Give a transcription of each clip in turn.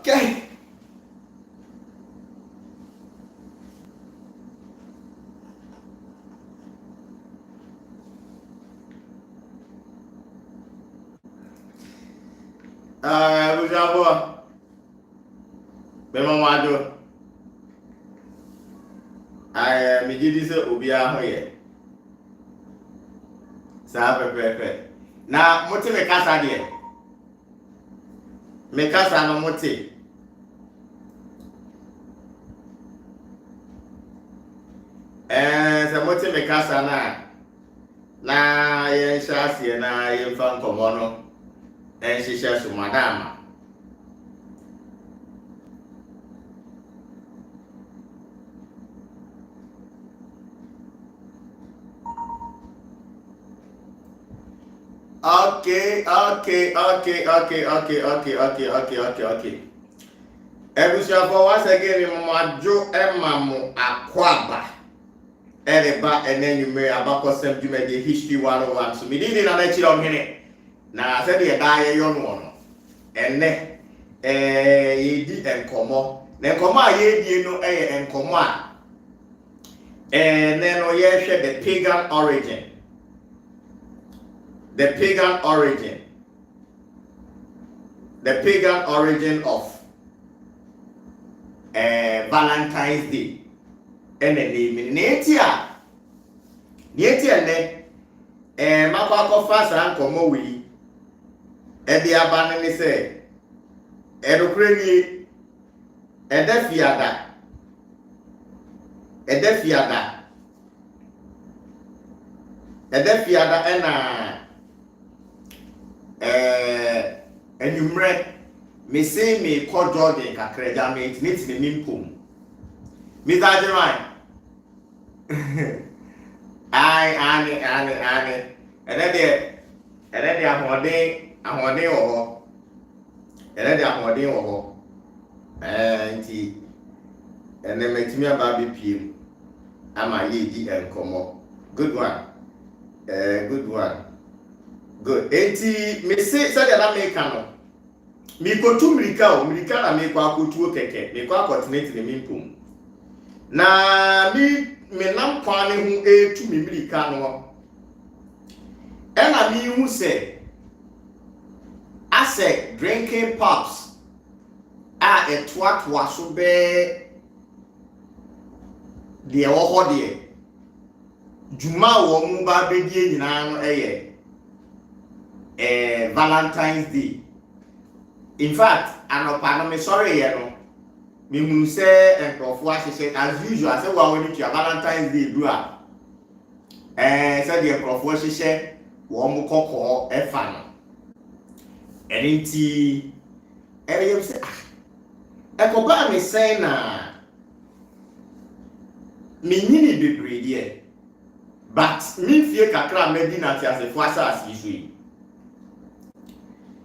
Okay. Bujabo. Bema wado. Me gidi se obi ahoye. Sa pepepe. Na mote me kasa de. Me kasa no mote. Se mote me kasa na yen shase na yen fa nkomo no. Shisha so madama. Okay. Ebusia for once again majo emamu akwaba. Ereba enenyume abakosem dwumade history 101 so me didi na chire omhene. Na se de da ye yo no no. Enne yedi enkomo. Na enkomo a yedi no enkomo a no ye hwe the pagan origin. The pagan origin of Valentine's Day. And the name Netia ne Mapako fast and come we and the abandon say Edocreni Edefiada and you read me say me call Jordan Kakreja me it needs me mimpum. Mr. Jeremiah. Annie. And then they are holding or and then make me a baby pim. Am I ye and come? Good one. Good. 80 me say that I make no. Me go to Mirika na me kwa kutu keke. Me kwa continent ni mimpum. Na me nam kwane hu etu me Mirika no. Ena me hu say ase drinking pubs a etwa so be de wo ho de juma wo mu ba be die nyina no Valentine's Day. In fact, anopa no me sorry ye no. Me hunu say enkrofo ahyehyɛ as usual say wa woni tua Valentine's Day do a. Say the enkrofo ahyehyɛ wo mu kokɔ efa no. Enti you say ekoba me say na me nyini bebre die. But me fie kakra medi na ti asefo asase isu.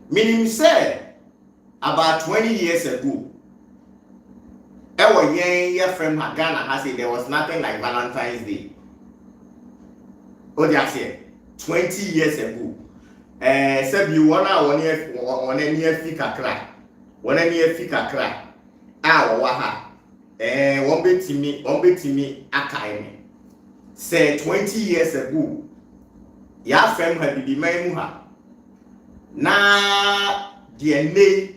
Meaning say about 20 years ago, your friend Pagan has said there was nothing like Valentine's Day. Oh, they say 20 years ago. Said you one near fika crack. Waha. One bit to me, akaime. Say 20 years ago, your friend had been my na DNA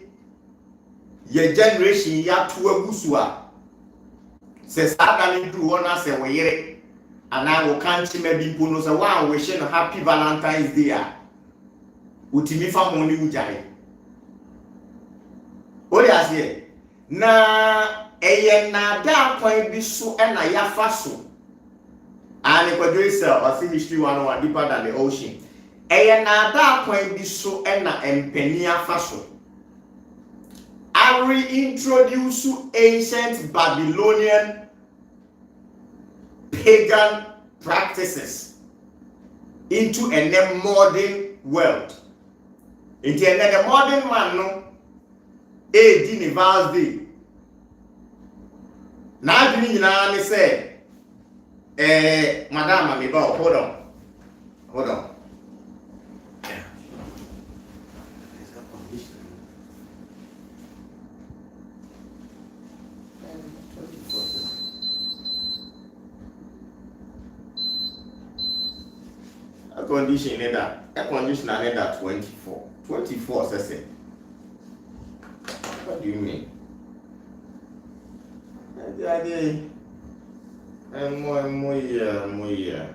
your generation ya to agusu a se sada ni do wona se we yere ana wo kanchi maybe mpo no se wa we she no happy Valentine's Day a utimi fa mo ni ujare o de ase na eye na da kwan bi so na ya fa so and kwadwe se o see history 101 deeper than the ocean. Na da kwan bi so na empenia fa so I reintroduce ancient Babylonian pagan practices into a modern world. Into a modern man no Valentine's Day. Now you need say madam me ba hold on. What condition is that? A condition is that 24. 24 says it. What do you mean? More year.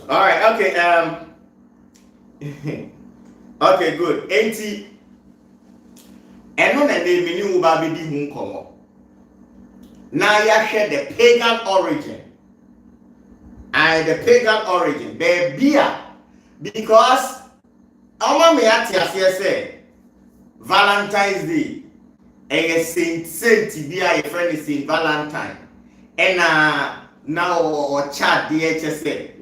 All right, okay. Okay, good. 80. And on a day, we knew about the home. Now you share the pagan origin. And the pagan origin, the beer. Because our meatia say Valentine's Day. A Saint beer, a friend is Saint Valentine. And now or chat the HSA.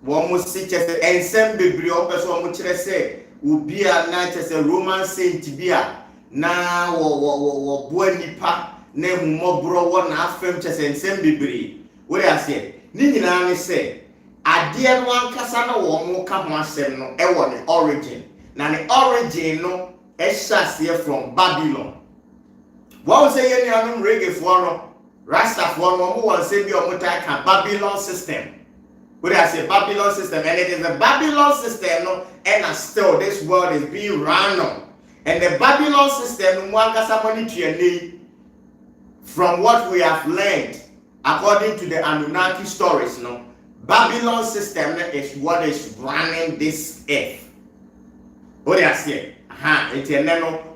One must see chess and send baby or person which I say will be a night as a Roman saint beer. Now or Buenipa, name more bro one half film chess and send baby. What I say, Nina say, I dear one Cassano or more come myself no ever the origin. Now the origin no extras here from Babylon. What was say any other reggae for Rasta for no more say be a Babylon system. What I say, Babylon system, and it is the Babylon system, no, and still this world is being run on. And the Babylon system, from what we have learned, according to the Anunnaki stories, no, Babylon system is what is running this earth. What do I say?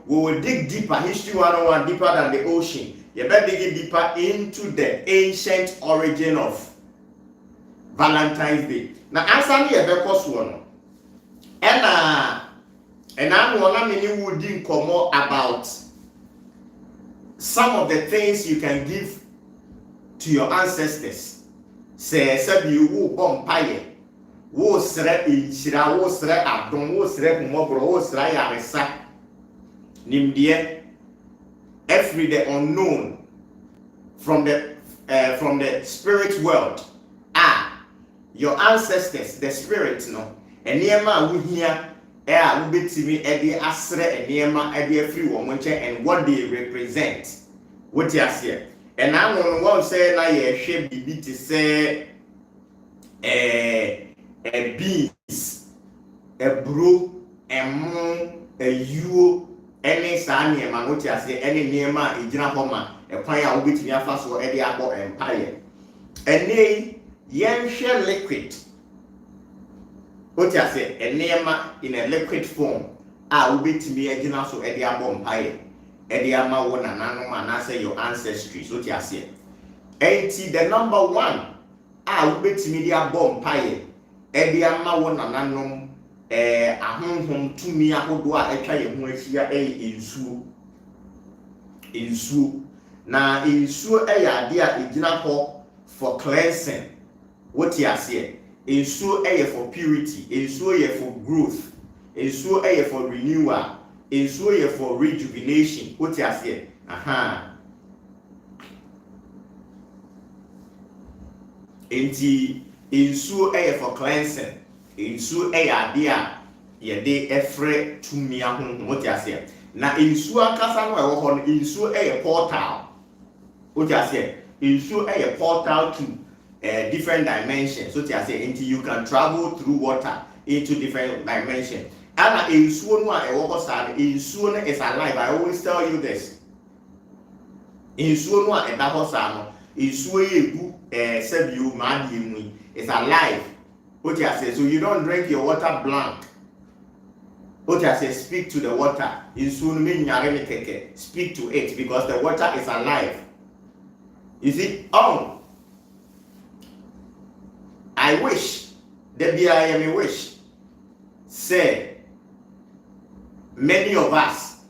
We will dig deeper, history 101 deeper than the ocean. You better dig deeper into the ancient origin of Valentine's Day. Now, answer me a because one. And I'm one would come more about some of the things you can give to your ancestors. Say you will bompire, wo sre inshira, wo sre adon, wo sre kumobro, wo sre yaresa. Nimdie every the unknown from the spirit world. Your ancestors, the spirits, no, and niema we hear air will be to me at the asre and niema at the free woman and what they represent. What you say, and I won't say now you shape be to say a bees, a brew, a moon, a you, any sanya man, what you say, any niema, a jinahoma, a fire will be to me first or any about empire. And they yen share liquid. What you say, a name in a liquid form. I will be to me a dinner so Eddie Bompire. Eddie Ama one and I say your ancestry. What you say. Ain't the number one. I will be to me the Bompire. Eddie Ama one and a home to me. I would do a try here in Su. Now in Su a idea in dinner for cleansing. What you say? Ensure air for purity, ensure air for growth, ensure air for renewal, ensure air for rejuvenation. What you say? Ensure air for cleansing, ensure air dear, ye de efre to me. What you say? Now ensure casano, ensure air portal. What you say? Ensure air portal to different dimensions. So I say until you can travel through water into different dimensions. And insure is alive. I always tell you this. Insure is alive. What I say, so you don't drink your water blank. What I say, speak to the water. Speak to it because the water is alive. You see, there be I am a wish. Say, many of us,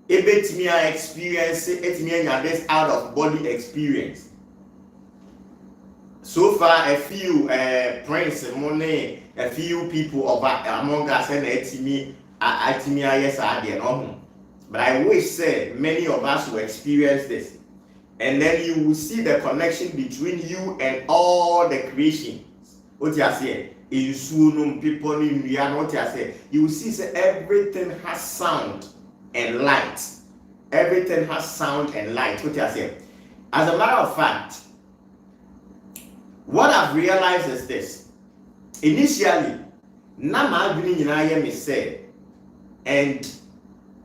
ebetimi experience this out of body experience. So far, a few prince money, a few people among us, and etimi yes are there no. But I wish say many of us will experience this, and then you will see the connection between you and all the creation. What you say? In sunum people in Rian, what you say? You will see say everything has sound and light. Everything has sound and light. What you say? As a matter of fact, what I've realized is this. Initially, Nama me say, and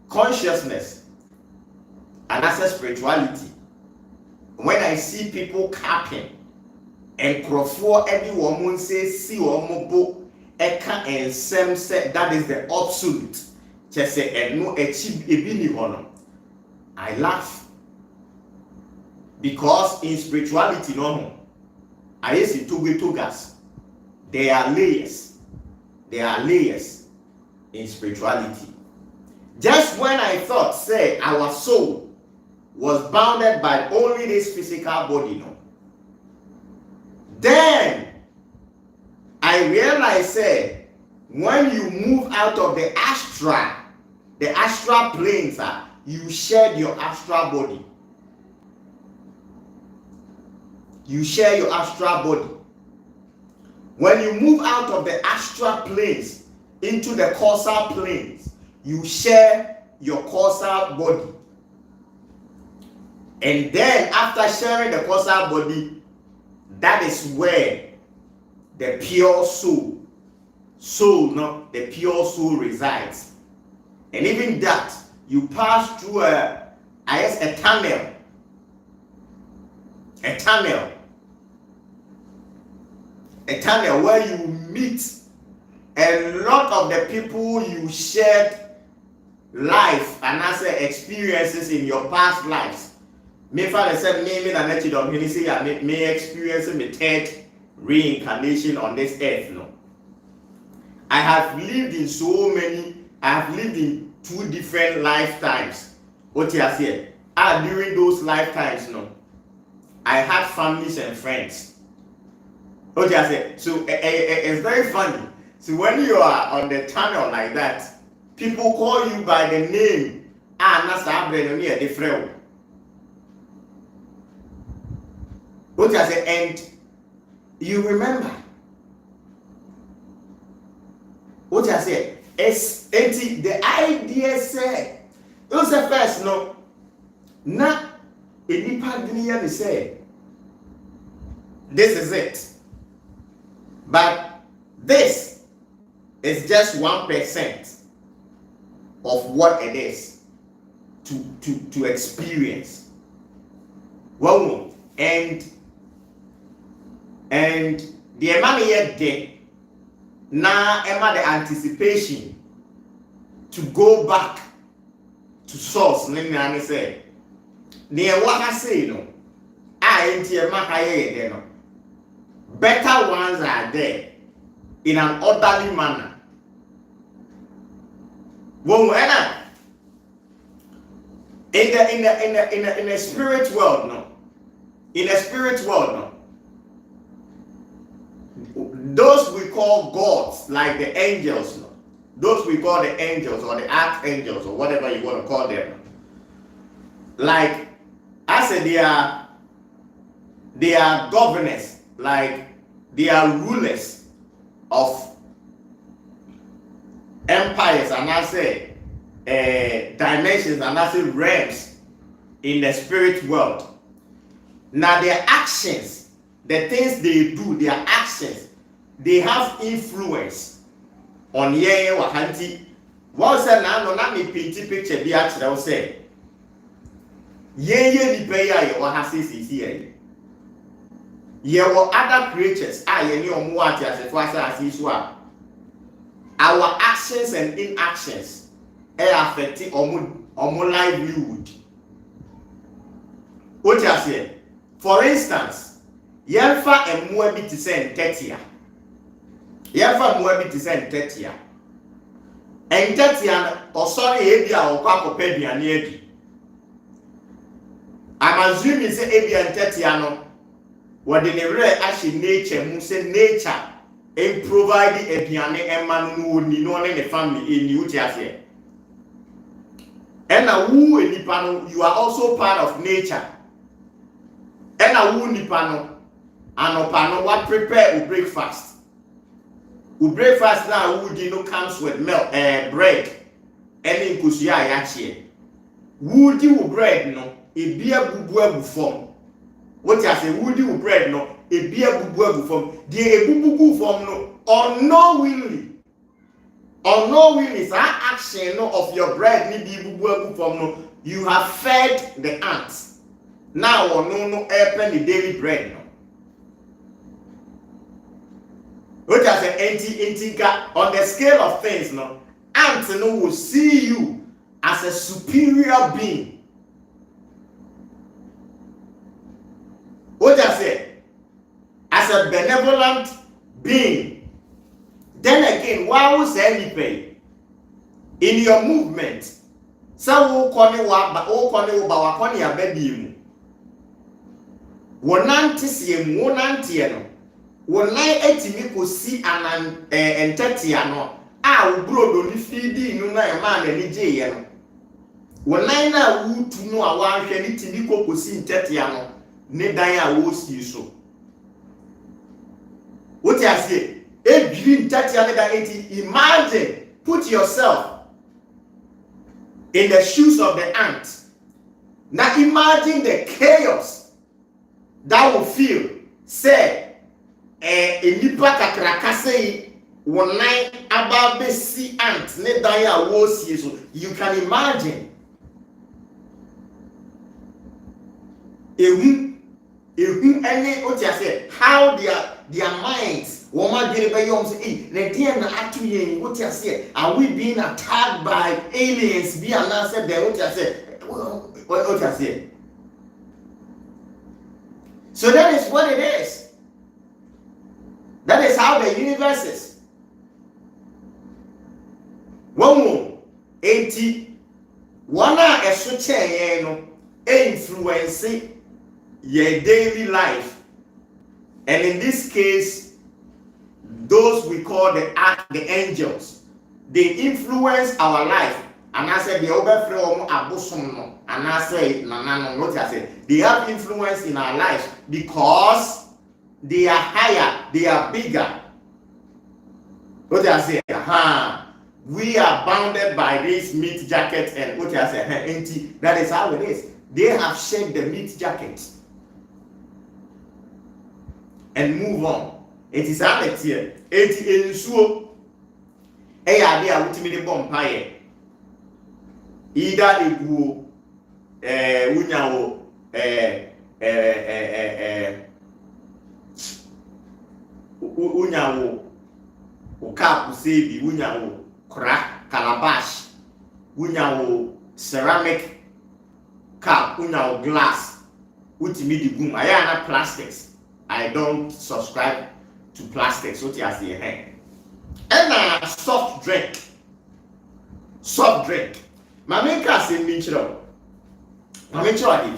consciousness and access spirituality. When I see people capping and crofo every woman says see woman eka and sem said that is the absolute. Just say and no achieve ebini hono. I laugh because in spirituality no. I see tugas. There are layers. There are layers in spirituality. Just when I thought, say, our soul was bounded by only this physical body, no. Then I realized, say, when you move out of the astral planes, you shed your astral body. You share your astral body. When you move out of the astral planes into the causal planes, you share your causal body. And then after sharing the causal body, that is where the pure soul, the pure soul resides. And even that, you pass through a tunnel. A tunnel where you meet a lot of the people you shared life and as experiences in your past lives. Me father said, me may experience my third reincarnation on this earth. No, I have lived in 2 different lifetimes. What you say? During those lifetimes, no, I had families and friends. What you say? So it's very funny. So when you are on the tunnel like that, people call you by the name. What you say? And you remember. What you say? It's the idea say. It was the first no. Na enipa diniya say. This is it. But this is just 1% of what it is to experience. Well, and the money yet there now the anticipation to go back to source. Let me say, near what I say, no, I ain't here, no. Better ones are there in an orderly manner. In the spirit world, no. In the spirit world, no. Those we call gods, like the angels, no. Those we call the angels or the archangels or whatever you want to call them. Like I said, they are governors. Like they are rulers of empires and I say dimensions and I say realms in the spirit world. Now their actions, the things they do, their actions, they have influence on ye wahanti. What said now no na me paint picture be actually say ye ni pay ya wa hasisi here. There were other creatures. Our actions and inactions affect our livelihood. What you say? For instance, Yelfa and Muabi to send Tetia. Yɛfa mmoa bi te sɛ ntetea. Ntetea ɔsɔre ebi a ɔkɔ akɔpɛ aduane adi. I'm assuming say ebi ntetea no wɔde ne werɛ ahyɛ nature mu sɛ nature and provide aduane ɛma no wɔ ni no ne ne family ɛni wote aseɛ. Ɛna wo nipa no you are also part of nature. Ɛna wo nipa no anopa no what prepare your breakfast. Your breakfast now wo di no comes with milk, bread, ɛne nkosua a yɛakyɛ. Wo di wo bread no ebi abubu agu fam. Wote aseɛ wo di wo bread no ebi abubu agu fam. Die ebubu gu fam no unknowingly saa action no of your bread ni bi bubu agu fam no you have fed the ants. Now no open the daily bread no. What I say on the scale of things no, ants no will see you as a superior being. What I say as a benevolent being. Then again, why would say anything in your movement? Some will call it a baby. One anti one antiano. One lie etimi ko see an entetiano. Ah, bro, don't feed no man and ejay. One line I would to know a one can itimi ko see entetiano. Ne daya was you so. What I say? Imagine, put yourself in the shoes of the ant. Now imagine the chaos that will feel. Say, a nipa kakrakase one night about the sea ant. Ne daya was you. You can imagine. Any what I say? How their minds. Woman did by young say, what you say? Are we being attacked by aliens? Be an answer there, what you say? What you say? So that is what it is. That is how the universe is. One more 80 one a switch influence your daily life. And in this case, those we call the angels, they influence our life. And I said, the overflow abosom, and I say, no, they have influence in our lives because they are higher, they are bigger. What I say, we are bounded by this meat jacket, and what I say, that is how it is. They have shed the meat jacket and move on. It is Alex here. It is so. Hey, I did ultimately bompire. Either it will, unyawo, ukapu sebi, unyawo, crack, calabash, unyawo, ceramic cup, unyawo, glass, ultimately boom. I am not plastics. I don't subscribe to plastics, what you see here. And soft drink. My main class in Mitchell.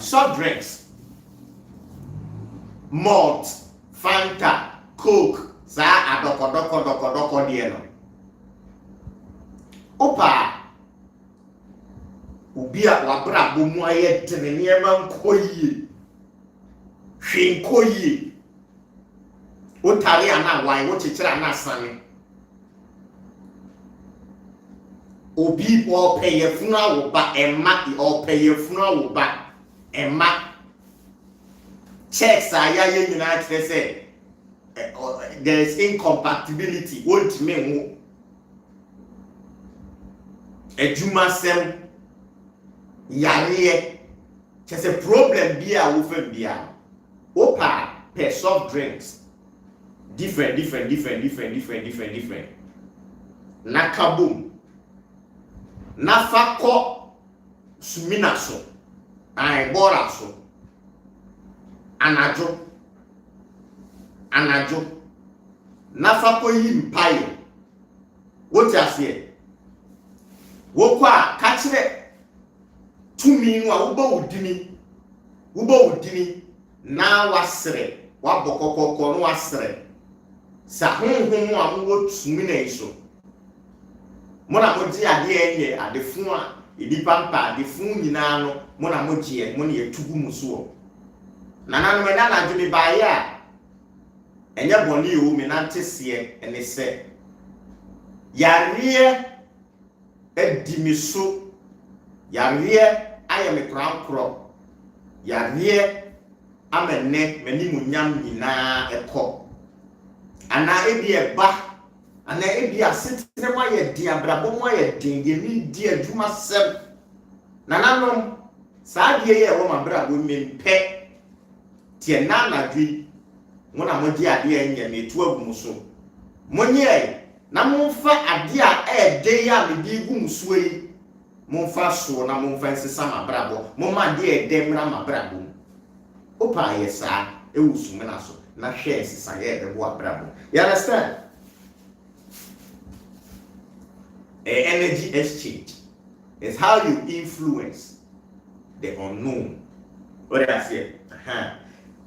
Soft drinks. Malt, Fanta, Coke, za adoko dieno. Opa. Ubia wabra bomu aye teneniema nkoyi. Hwenkoyi. Otari ana wine, what you try na sani. Obi or pay your funeral back and mat or pay your funeral back and mat. Checks are ya United say there is incompatibility. Won't me a Juma sem yare. There's a problem beer with beer. Opa pay soft drinks. Different. Nakabum. Nafako suminaso. Boraso. Anajo. na fa ko yi mpaye wo ti ase wo kwa ka kire tumi no a wo ba wudini na wasere wa bokokoko no wasere sa honhom a mo tumi na iso mo na mo ji ade enye adefun a edipa mpa adefun nyina no mo na mo ji mo na yetugu muso na me na na dwumi baaye a enye boni o me na ntese ene se yare edimiso yare ayeme krankro yare amene meni munyam nyina ekọ ana ebi eba ana ebi asetene ma ye dia brabo mo ye dinge mi dia adwuma sem nananom saa die ye wo ma brabo mempe tie na na dwi mo na mo di ade enye me tu agum so monye na mo fa ade a ede ya me di gum so yi mo fa so na mo fa nsesa ma brabo mo ma de ede mra ma brabo opa ye saa ewusu me na so na hwe nsesa ye de bo brabo you understand energy exchange is how you influence the unknown. What I say?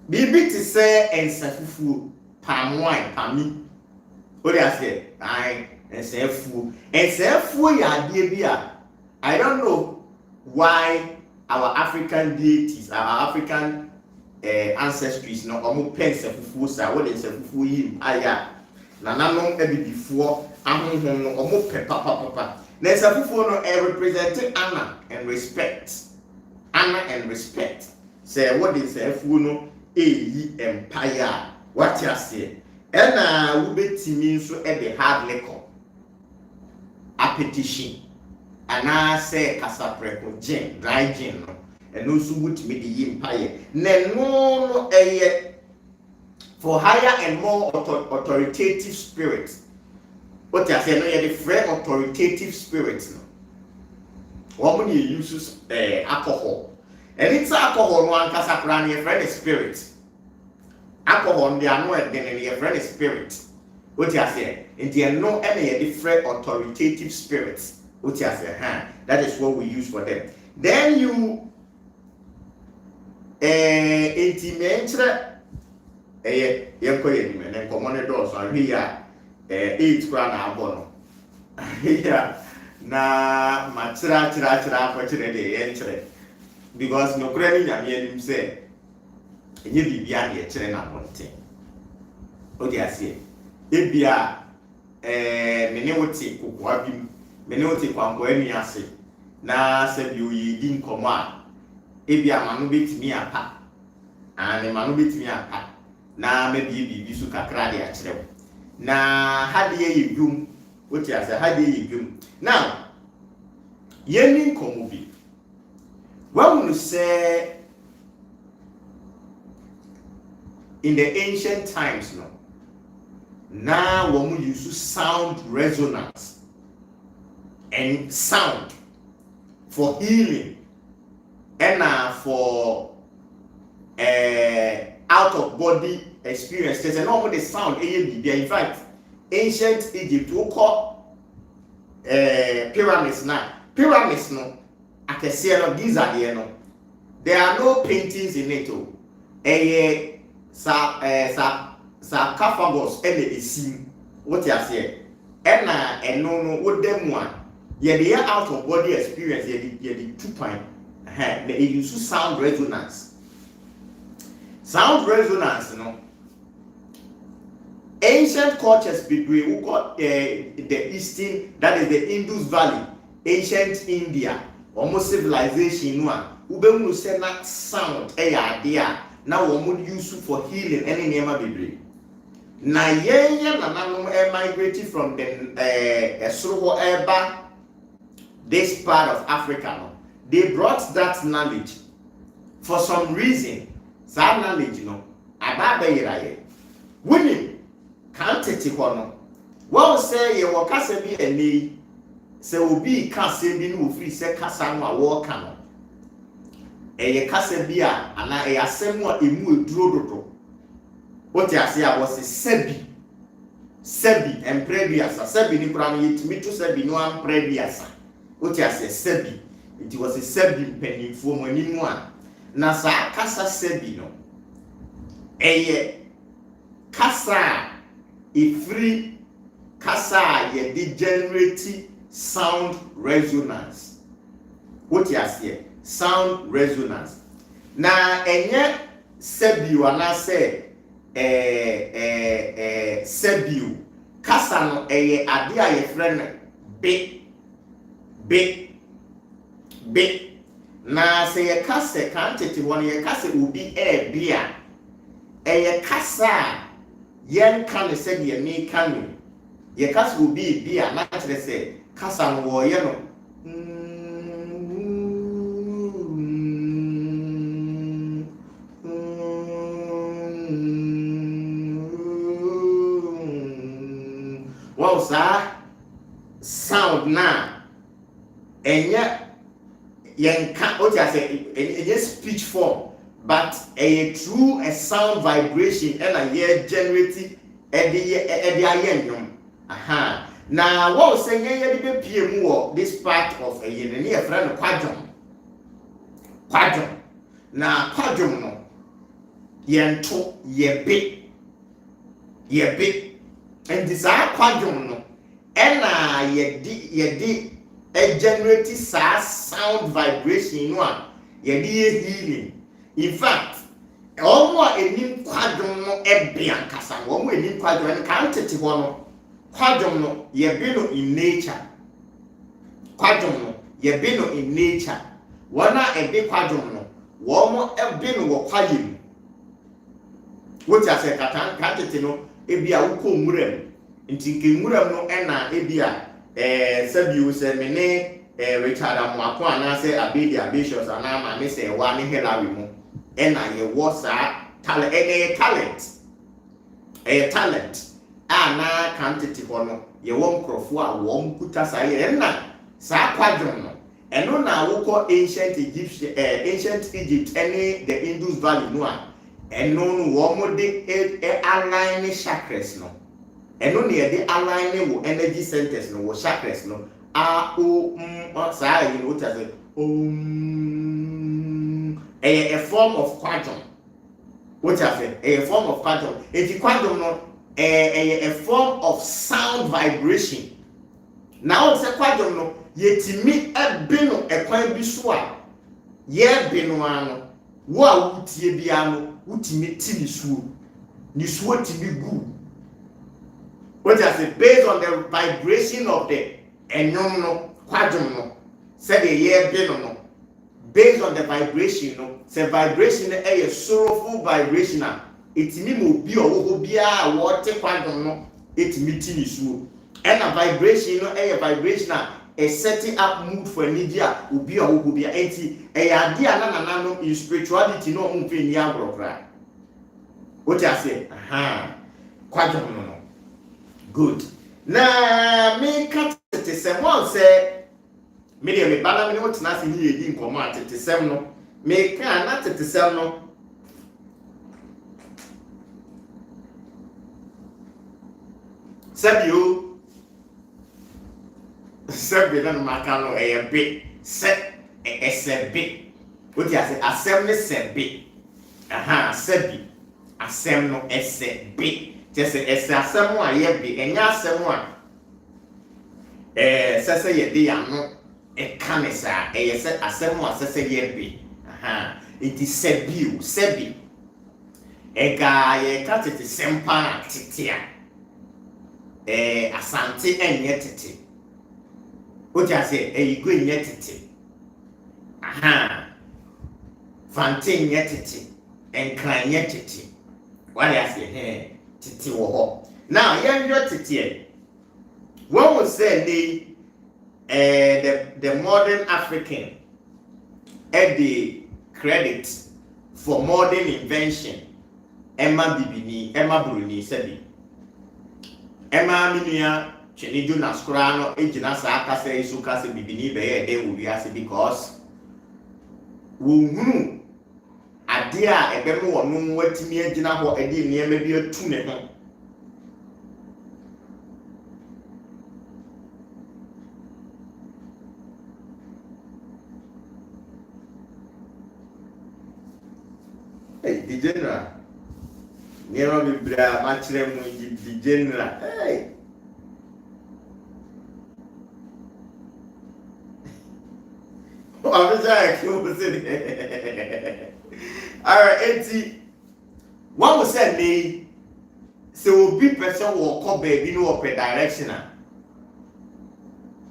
Bibi to say ensafufu palm wine pami. What I say? Ensafufu ya bia. I don't know why our African deities, our African ancestries no omo pensafufu sa what ensafufu yim aya. Nananom ebi before ahonhom no omo papa. Na ensafufu no representing honor and respect. Honor and respect. Say what is ensafufu no eyi empire what you say na wo betimi so e the hard liquor appetition ana say kasapreko gin dry gin no eno so wutimi the empire na no eye for higher and more authoritative spirits what you say no ye the free authoritative spirits no woman you use alcohol. And it's alcohol no ankasa kra na your friend spirit. Alcohol they are no again your friend spirit. What you say? And they no any different authoritative spirits. What you say? That is what we use for them. Then you intimate yenko me na common doors so here 8 kra na abono. Here na matra for chire de yentre. Because no credit nyame anim say enye bibia de kire na monte o di ase ebia mene wote kokwa bim mene wote kwanko ani ase na se bi oyi di nkomo a ebia manu betimi apa ane manu betimi apa na me bibi su kakra de akire na hade ye dwum wote ase hade ye dwum now yeni nkomo bi when we say in the ancient times, no, now when we use sound resonance and sound for healing and for out of body experiences, and not the sound. In fact, ancient Egypt we call pyramids now. Pyramids no. These are the no. There are no paintings in it. Sarcophagus and the sim. What you say? And no, what them one. Yeah, they are out of body experience. Yeah, the 2 point. They use sound resonance. Sound resonance, no. Ancient cultures between who got the eastern, that is the Indus Valley, ancient India. Almost civilization no a ubemu say na sound ade a na wo mo use for healing any nema bebre na yenya na nanom migrated from the esoro eba this part of Africa no they brought that knowledge for some reason that knowledge no aba bayiraye woni kan tete ho no wo say ye wo kasa bi ani se obi kasa bi no ofiri se kasa no a wo ka no eye kasa bi a ana eye asem a emu eduro dodo what you say was sebi sebi emprebiasa sebi ni kura no yetimi to sebi no amprebiasa wote ase sebi it was a sebi mpanimfo mo animu a na sa kasa sebi no eye kasa ifri kasa ye de generate sound resonance wote ase sound resonance na enye sebi wana se sebiu kasa no eye ade a ye frɛ no be na se ye kasa kan tete won ye kasa obi bia eye kasa yen kan se de ni kan ye kasa obi bia na kyerɛ sɛ kasa no wo ye no sound na enya yenka o ti ase enye speech form but a true a sound vibration and a generate e ayennum aha na what say ye be pie mu wo this part of a ye ne friend kwadwom na kwadwom no yento ye be and desire kwadwom no ena ye generate sound vibration no a ye dey healing in fact omo enim kwadwom no bia kasa omo enim kwadwom no kan tete ho no kwadwom no ye be no in nature wana be kwadwom no omo be no wo kwayem wotia se katan kan tete no ebia wukọ nwuram nti nke nwuram no na ebia sabiu se mene Richard Amwako anase Abedi Abishos anama me se wa ne Hillary mu na ye wo sa talent na kan tete ho no ye wo nkrofo a wo mkuta sa ye na sa kwadwon no eno na wukọ ancient Egypt any the Indus Valley no a eno no wo mo de align chakras no eno ne de align wo energy centers no wo chakras no a o sa yi no ta say a form of quantum what I say a form of quantum enti quantum no a form of sound vibration now say quantum no yetimi ebe no ekwan bi so a ye bi no ano wo a wutie bia no wutimi ti ni suo ti bi gu what I say based on the vibration of the enyom no kwadum no said the ye bi no based on the vibration no say vibration a sorrowful vibration etimi mo bi owo bia wo te kwadum no etimi ti ni suo and a vibration no a vibration a setting up mood for media obi owo bia enti e ya de anana no in spirituality no on fe ni abrokra what I say kwadum no good na me kat te se won say me de me bana me what na se ni edi nkomo atete sem no me kan na tete sem no sabi na makano be se esebe what you say asem ne sebe sabi asem no esebe just ese asem a ye be enya asem a sese ye de ano kanisa se asem a sese ye be it is sebi ega ye katete sempa titia asante enye tete what you say igwe enye tete fante enye tete enkran enye tete what you say tete wo ho now yenyo tete what was say the modern African the credit for modern invention Emma Bruni said Emma Minia Cheni Jonas Kurano ejina sa aka say so ka se bibini be ye dey wo ase because wo hunu ade a ebe me wo no watimi agina ho ade niam bi atu ne ho Hey, the general. Never be bra match them with the general. Hey. I'm sorry, all right, 80. One was said me. So be person will come baby no up a direction.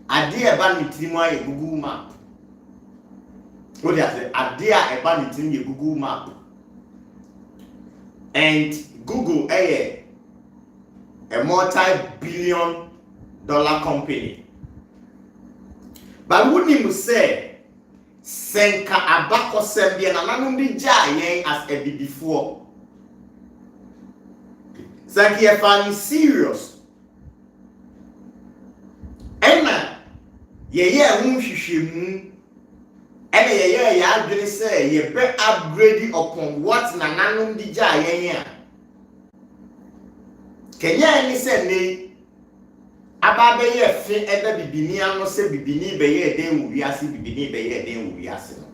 A dear about me a Google map. What do I say? A dear about me a Google map. And Google a multi-billion-dollar company. But wouldn't you say Senka Abako Sembian and Anundi Jay as a before? Sanki a funny serious. Emma, ye won't and ye actually say ye be upgrading upon what Nananum Dija ye. Kenya any say me Ababe ye fin ever bibini no say bibini be ye den wu wiase bibini be ye den wu wiase no.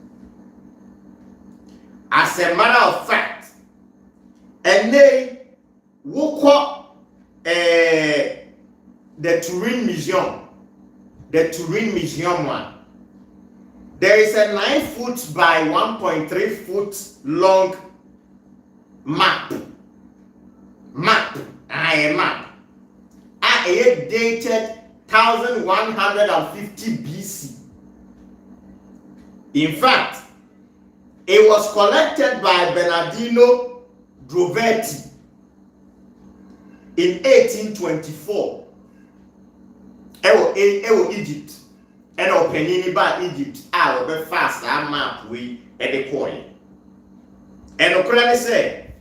As a matter of fact, and they wokọ the Turin Museum one. There is a 9 foot by 1.3 foot long map. A map. Dated 1150 BC. In fact, it was collected by Bernardino Drovetti in 1824. Egypt. And opening by Egypt, I will be fast that map we at the coin. And Ukraine say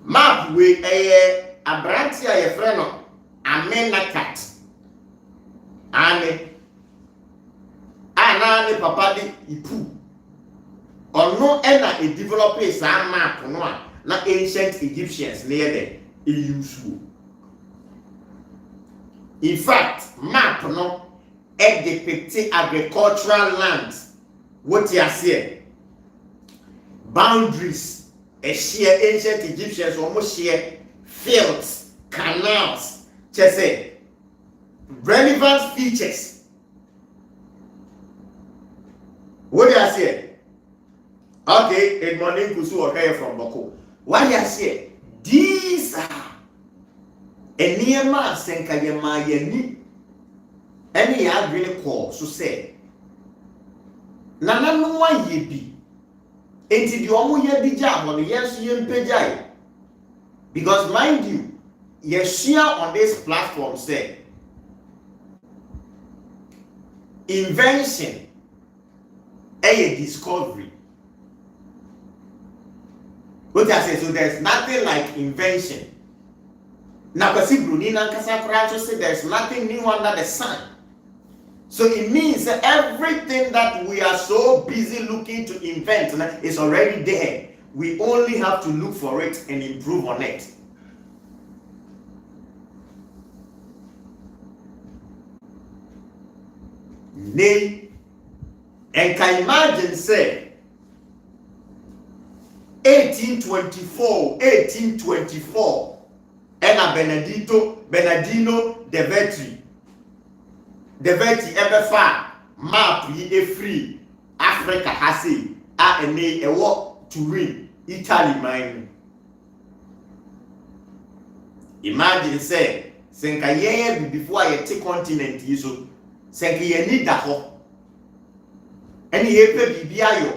map we a brantia a friend a men cat. And papa di ipu. Or no ena a developers a map no na ancient Egyptians near them useful. In fact, map no depicting agricultural lands. What you are saying? Boundaries. A share ancient Egyptians almost share fields, canals. Just say relevant features. What you are saying? Okay, in morning kusu okay from Boko. What you are saying? These are a near man senkayema yeni. Any ya really call so say Nana no one ye be enti di omo ye di jam on yes ye mpejai. Because mind you, ye share on this platform say invention a discovery. What I say, so there's nothing like invention. Now kasi Bruni na kasa Franco say there's nothing new under the sun. So it means that everything that we are so busy looking to invent is already there. We only have to look for it and improve on it. Nay, and can imagine say 1824, and a Bernardino Devetti ever far map ye free Africa has a walk to win Italy mine. Imagine say senka ye before I take continent yiso senka ye need that ho any ye pe bibia yo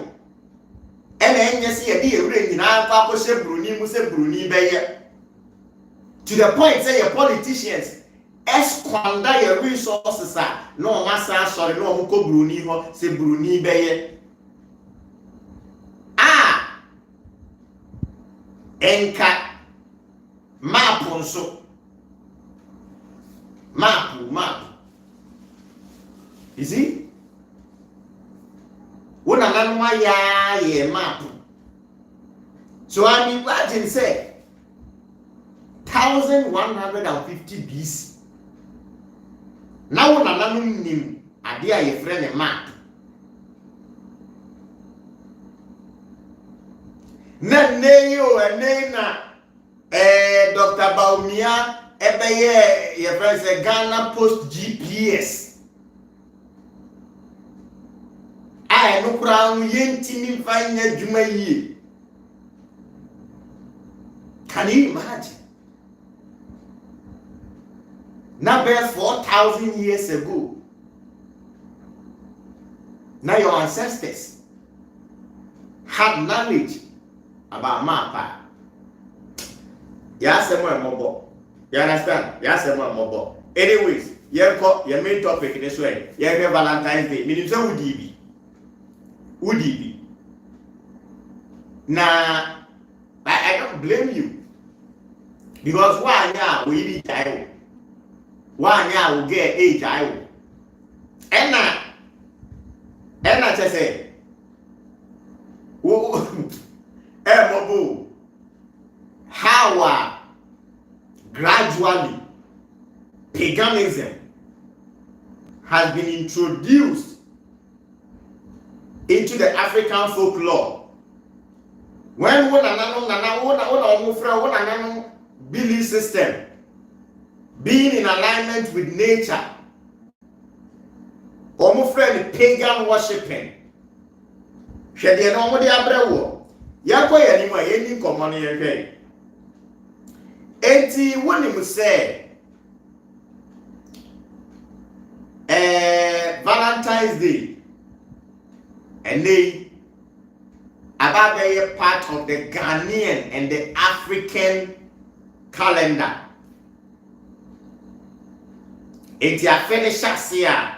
and enye se ye dey ewure nyina fa ko she Bruni mu se Bruni beye to the point say your politicians squander your resources no massa sorry no mo ko Bruni ho se Bruni beye enka map nso map you see wona nanwa ya ye map so I mean imagine say 1150 BC now wona nanum nim ade a ye friend map na neyo na Dr. Baumia ebeye ye friend say Ghana Post GPS ai no kura yentimi fanya dwuma yie. Can you imagine? Now, 4,000 years ago, now your ancestors had knowledge about Mapa. Yes, mobile. You understand? Yes, mobile. Anyways, your main topic this way. You have Valentine's Day. Meaning, so would you be? Now, I don't blame you. Because why now we be child? Why now we get a child? And I just say, how gradually paganism has been introduced into the African folklore. When belief system being in alignment with nature, almost friend pagan worshiping. Shall you know what they are brew? Yako anyway, any common here. 80 when you say Valentine's Day, and they about a part of the Ghanaian and the African calendar. It's a finish here.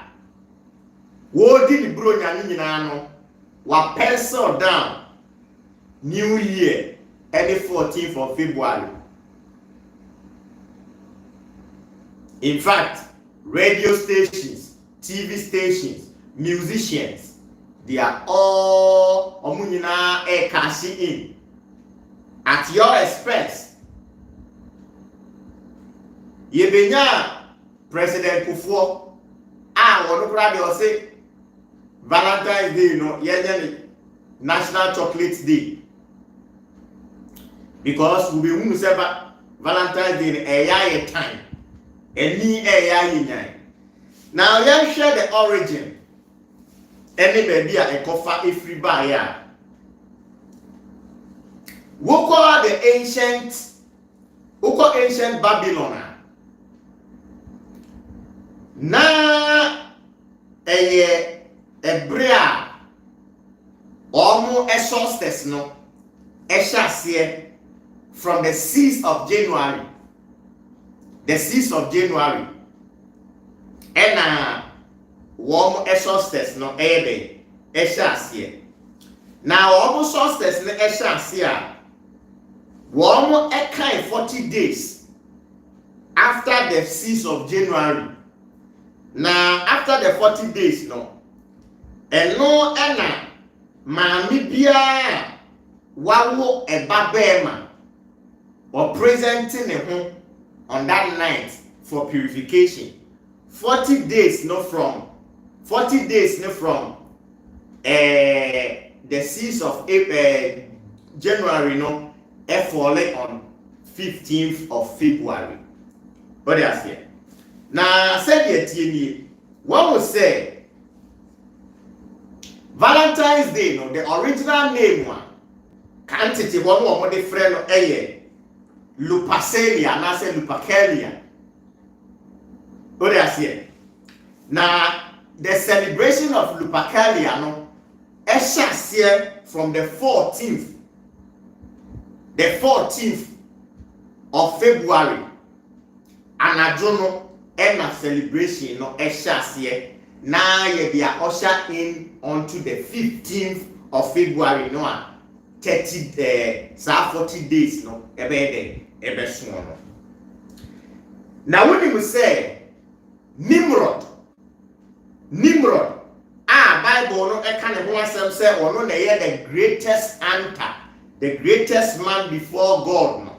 What did the bro Yanino? What pencil down New Year, any 14th of February. In fact, radio stations, TV stations, musicians, they are all cashing in at your expense. Yebenya President Kufuor, one probably say Valentine's Day, National Chocolate Day. Because we will say Valentine's Day in a time. Now, you share the origin. Any baby a cover if free buyer. We call the ancient Babylon. Na a brea almost a solstice no a chassis from the 6th of January. The 6th of January. And warm a solstice no a chassis. Now almost solstice no a chassis. Warm a kind 40 days after the 6th of January. Now, after the 40 days, no, and no, Anna, Mammy Bia, Wawo, a babema, or presenting a home on that night for purification. 40 days, no, from the 6th of January, no, falling on 15th of February. What do you say? Now, said the one will say Valentine's Day, no, the original name one, quantity one more the friend of Lupercalia, and I say Lupercalia. What do I say? Now, the celebration of Lupercalia, no, is here from the 14th of February, and I don't know. And a celebration no here. Now you be usher in onto the 15th of February no 40 days no ebe small no. Now when you say Nimrod Bible no e kan ho asem say ono na ye the greatest hunter, the greatest man before God no.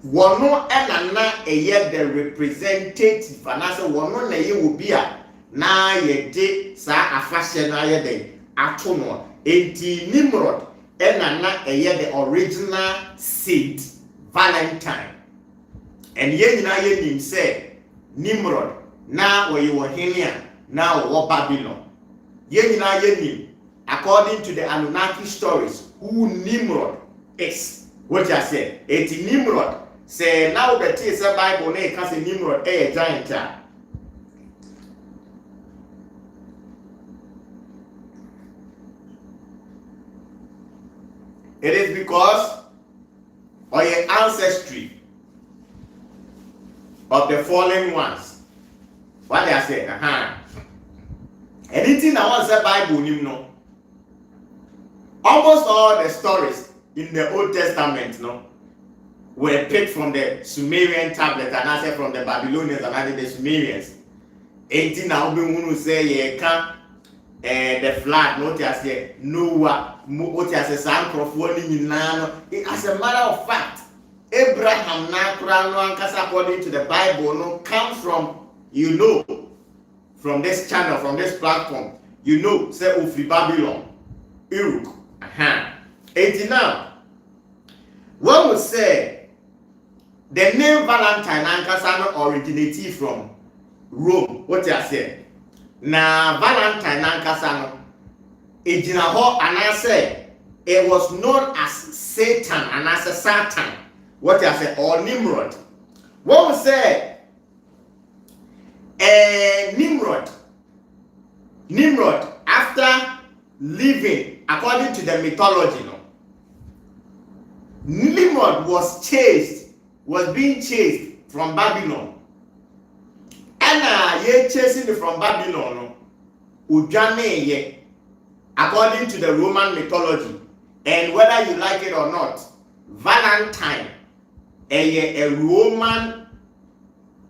Wono enana eye the representative anase wono na ye obi a na ye de sa afahye na ye den ato no enti Nimrod enana the original saint Valentine. And yen na yen say Nimrod na we were Henia now or Babylon. Yen na yen according to the Anunnaki stories who Nimrod is. What I say? It's Nimrod. Say now the TSA Bible name can say Nimrod a giant child. It is because of your ancestry of the fallen ones. What they say? Anything I want to say Bible, you know. Almost all the stories in the Old Testament, no, were picked from the Sumerian tablet, and I said from the Babylonians and I the Sumerians. 18 now be who say ye can the flood, not just say Noah, what as a son of one in as a matter of fact, Abraham now according to the Bible no comes from from this channel, from this platform, say Ufi Babylon, Uruk. 18 now. One would say the name Valentine Ankasano originated from Rome. What you say? Na Valentine Ankasano Ejinaho and I say it was known as Satan and as a Satan. What you say? Or Nimrod. One would say Nimrod after living according to the mythology, Nimrod was being chased from Babylon. And ye chasing from Babylon, Ujane according to the Roman mythology. And whether you like it or not, Valentine, a Roman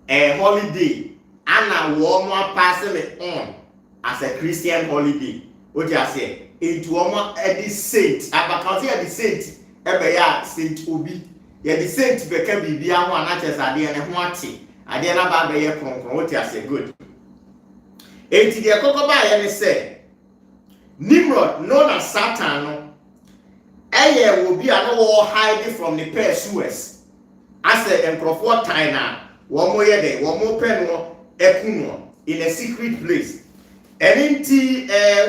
holiday, and a woman passing it on as a Christian holiday. What you say? Into a saint. I can say the saint. Ebe Saint Obi. Ya the saint became bibia ho anaches ade ne ho ate. Ade na ba be ye kronkron. What you say? Good. Enti de kokoba ye ne say Nimrod known as Satan no. Eye will be an wo hide from the pursuers. As a enkrofo time na wo mo ye de wo mo pen no ekunu in a secret place. And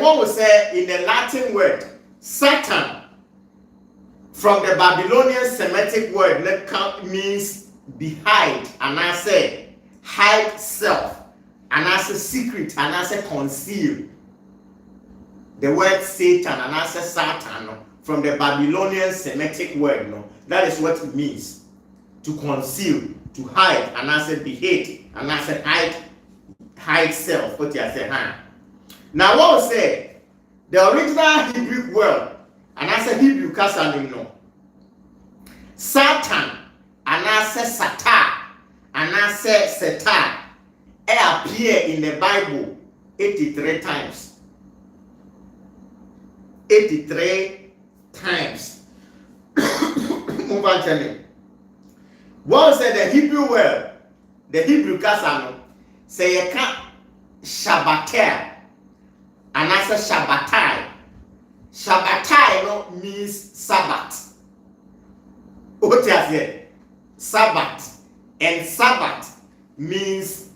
what we say in the Latin word, Satan, from the Babylonian Semitic word, that means behind, and I say hide self, and I say secret, and I say conceal. The word Satan, and I say Satan, from the Babylonian Semitic word, no, that is what it means. To conceal, to hide, and I say behave, and I say hide self. What you say, Now what we say, the original Hebrew word, and I say Hebrew Kasanim no. Satan, and I say Satan, and I say Satan, it appear in the Bible 83 times. 83 times. Move on to me. What we say the Hebrew word, the Hebrew Kasanim, say you can't Shabbater. And I say Shabbatai. Shabbatai no means Sabbath. What you say? Sabbath. And Sabbath means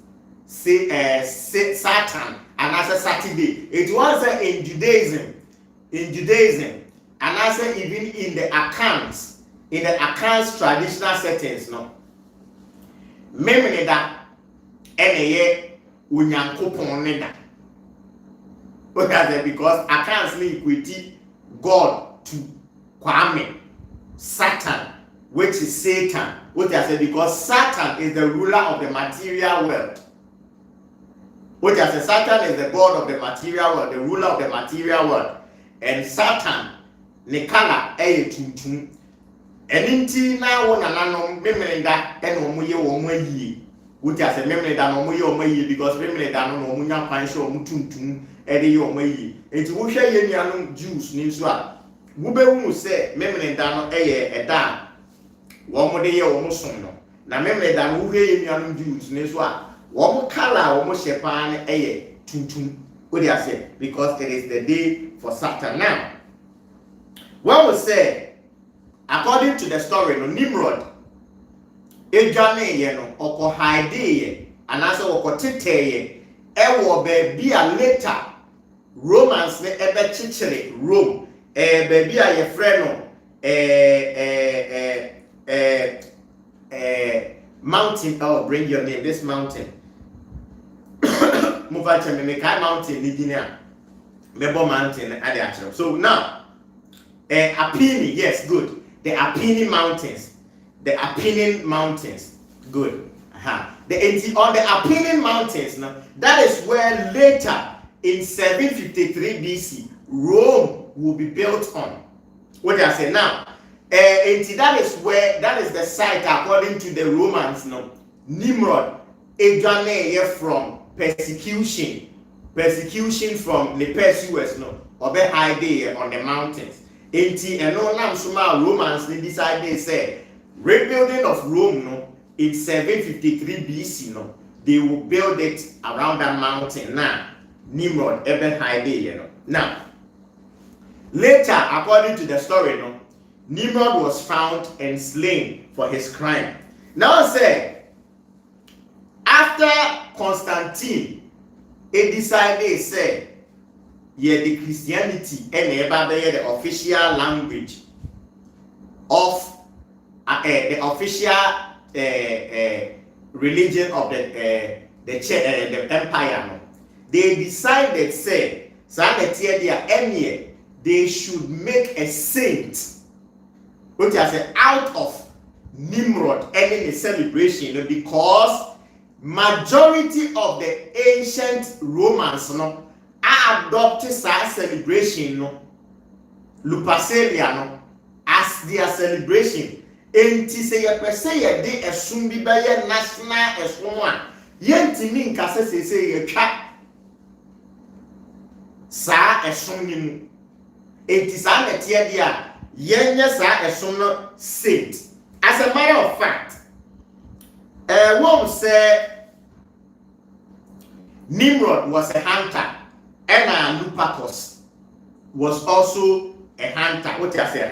Satan. And I say Saturday. It was in Judaism. And I say even in the accounts traditional settings, no. Memene da eneye unyankopon ne da. Because I can't equate God to Kwame, Satan, which is Satan. What I say, because Satan is the ruler of the material world. What I say, Satan is the god of the material world, the ruler of the material world. And Satan, Nikala, Tuntum. And inti na wona nanom memenda and omuye omuyi. What I say, memenda no omuye because memenda no omunya pansho omutuntum. Ede yo mayi enti wo hwe ye nuanom Jews ni so a wo be hu se memene da no eye eda wo mo de ye wo mo som no na memene da no wo hwe ye nuanom Jews ni so a wo mo kala wo mo shepa ne eye tuntum what they say because it is the day for Saturn now When we say, according to the story, no Nimrod, Ejane ye no oko hide ye, and also oko tete ye, ewo be a later Romans ne ebe chichiri Rome, baby a ye friend mountain. Oh, bring your name. This mountain. Move out to me. Mountain. Nidina. Mebo mountain. Ade actually. So now, Apini. Yes, good. The Apini mountains. The Apennine mountains. Good. On the Apennine mountains. Now, that is where later in 753 BC Rome will be built on. What I say now? That is the site according to the Romans. No, Nimrod, Ejane from persecution from the pursuers. No, obe hide on the mountains. And no nam suma Romans they decide they say rebuilding of Rome. No, in 753 BC. No, they will build it around that mountain. Now, Nimrod ebe hide. No, now later according to the story. No. Nimrod was found and slain for his crime. Now say, after Constantine, he decided say, yeah, the Christianity and the official language of the official religion of the empire. No? They decided say, they should make a saint. What I say out of Nimrod ending the celebration because majority of the ancient Romans no adopted that celebration no Lupercalia no as their celebration. Enti say ye pese ye de esum bi ba ye national esum a yentimi nkase say ye twa sa esum ni mu enti sa na tie dia Yes, a saint. As a matter of fact, one say Nimrod was a hunter, and Lupercus was also a hunter. What I say,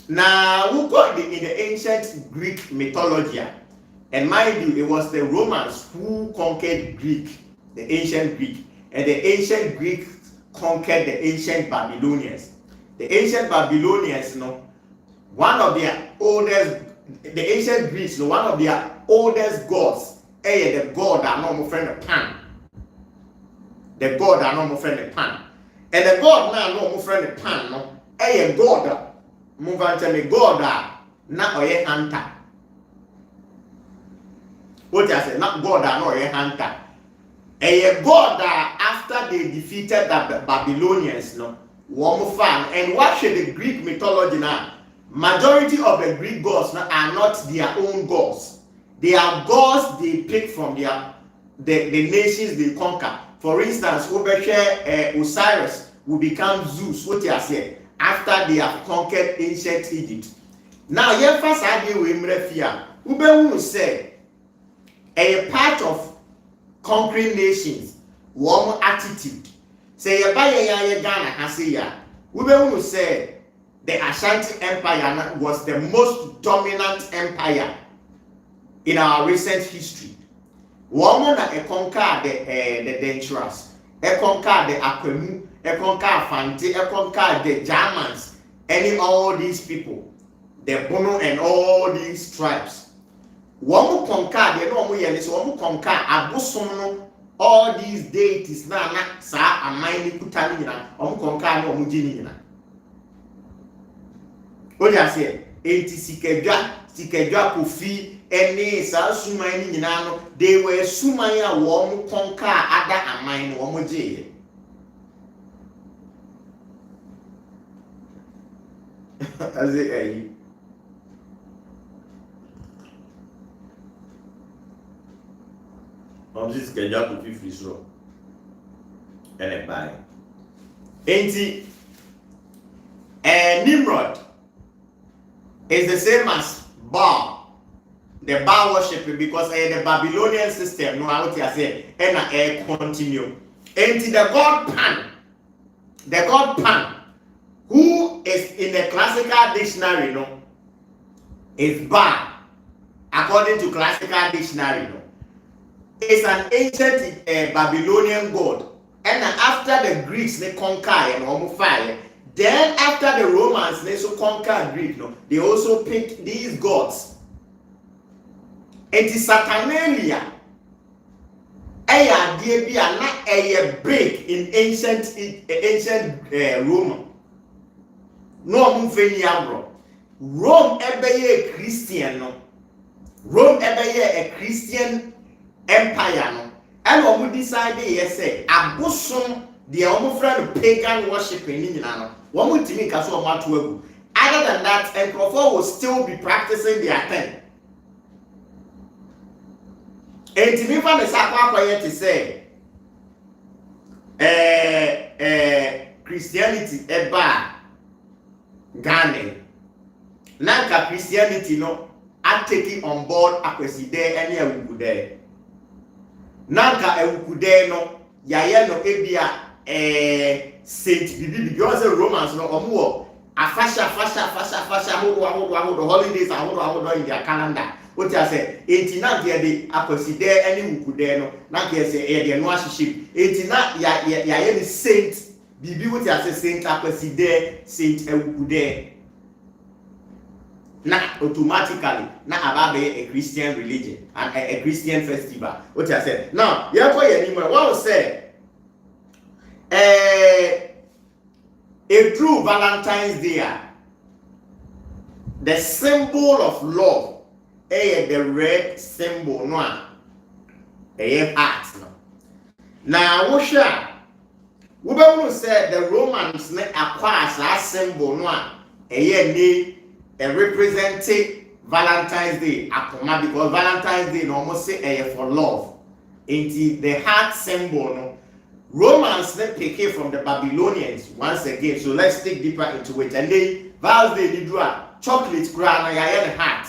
Now, we got in the ancient Greek mythology, and mind you, it was the Romans who conquered Greek, the ancient Greek, and the ancient Greeks conquered the ancient Babylonians. The ancient Babylonians, one of their oldest, the ancient Greeks, one of their oldest gods, the god that no more friend of Pan. The god that no more friend of Pan. And the god now no more friend of Pan, a god, move on to me, god that not a hunter. What I say, not god that not a hunter. A god that after they defeated the Babylonians, fan. And what should the Greek mythology now? Majority of the Greek gods now are not their own gods. They are gods they pick from the nations they conquer. For instance, Osiris will become Zeus. What you say? After they have conquered ancient Egypt. Now, your first idea we mrefia. Ube say a part of conquering nations, warm attitude. Say ye Ghana Hasiya. We will say the Ashanti Empire was the most dominant empire in our recent history. Woman a conquer the Dangerous, a conquer the Akwemu, a conquer Fanti, a conquer the Germans, all these people, the Bono and all these tribes. Woman conquer the normal years, woman conquer Abusono. All these deities na sa amani kutani na konka na omujini na. What you say? Enti sikejwa kofi ene sa sumani nyina no they were sumani a wo konka ada amani wo moje. As it I'm just going to be free slow. And a buy. Ain't Nimrod is the same as Baal. The Baal worship because the Babylonian system, no how to say, and a continue. Ain't the god Pan who is in a classical dictionary, no, is Ba, according to classical dictionary, no, is an ancient Babylonian god. And after the Greeks they conquer and fire, then after the Romans they so conquer Greek, no, they also picked these gods. It is Saturnalia. Eya die bia na eye big in ancient Rome. No mu feni abro. Rome ebeye Christian no. Rome ebeye a Christian empire no. And omu decide yes say abosom the omu friend pagan worshiping ni nyina no. Omu timi ka so omu ato agu. Other than that, Enkrofo will still be practicing their thing. And to me, from the Sakwa to say, Christianity eba Ghana. Nanka Christianity no, I take it on board akweside any ewukude. Nanka ewukude no, yaya no ebia Saint Bibi because the Romans no omuo afasha hold holidays hold in their calendar. What I say, 89 year de akwasi there any wuku there no, na ke say e de no ahihim. 89 ya any saint bibi what I say saint akwasi there, saint ewuku there. Na automatically na ababe a Christian religion and a Christian festival. What I say. Now, you go here anymore. What will say a true Valentine's Day, the symbol of love. The red symbol no heart no. Now we share we be say the Romans ne acquire that symbol no representing Valentine's Day akoma because Valentine's Day no almost say for love. Into the heart symbol no Romans ne pick it from the Babylonians once again. So let's dig deeper into it. And they Valentine's Day do chocolate crown na the heart.